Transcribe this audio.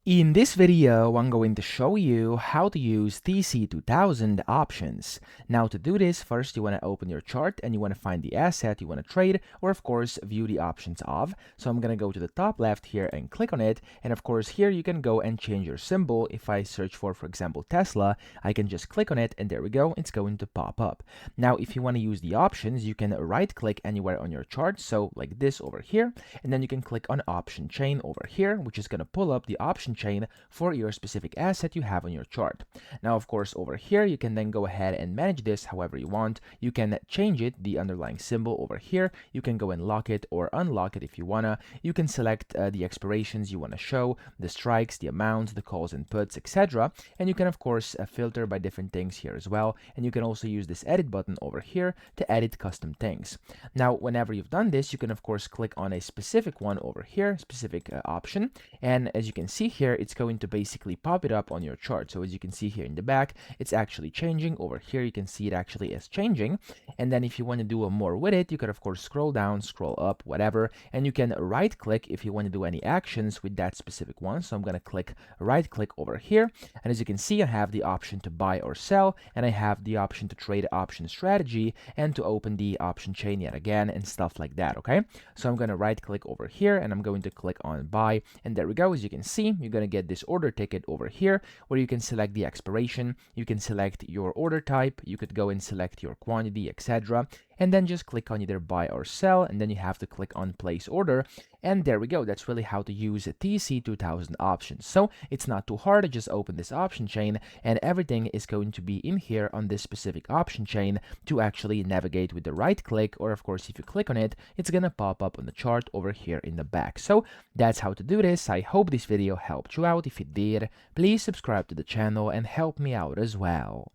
In this video, I'm going to show you how to use TC2000 options. Now to do this, first you want to open your chart and you want to find the asset you want to trade, or of course view the options of. So I'm going to go to the top left here and click on it, and of course here you can go and change your symbol. If I search for example Tesla, I can just click on it and there we go, it's going to pop up. Now if you want to use the options, you can right click anywhere on your chart, so like this over here, and then you can click on option chain over here, which is going to pull up the option chain for your specific asset you have on your chart. Now, of course, over here, you can then go ahead and manage this however you want. You can change it, the underlying symbol over here. You can go and lock it or unlock it if you wanna. You can select the expirations you want to show, the strikes, the amounts, the calls and puts, etc. And you can, of course, filter by different things here as well. And you can also use this edit button over here to edit custom things. Now, whenever you've done this, you can, of course, click on a specific one over here, specific option. And as you can see here, it's going to basically pop it up on your chart. So as you can see here in the back, it's actually changing. Over here, you can see it actually is changing. And then if you want to do more with it, you could, of course, scroll down, scroll up, whatever. And you can right click if you want to do any actions with that specific one. So I'm going to click right click over here. And as you can see, I have the option to buy or sell, and I have the option to trade option strategy and to open the option chain yet again and stuff like that. Okay, so I'm going to right click over here and I'm going to click on buy, and there we go. As you can see, you're going to get this order ticket over here where you can select the expiration, you can select your order type, you could go and select your quantity, etc. And then just click on either buy or sell, and then you have to click on place order. And there we go. That's really how to use a TC2000 options. So it's not too hard to just open this option chain, and everything is going to be in here on this specific option chain to actually navigate with the right click, or of course if you click on it, it's gonna pop up on the chart over here in the back. So that's how to do this. I hope this video helped you out. If it did, please subscribe to the channel and help me out as well.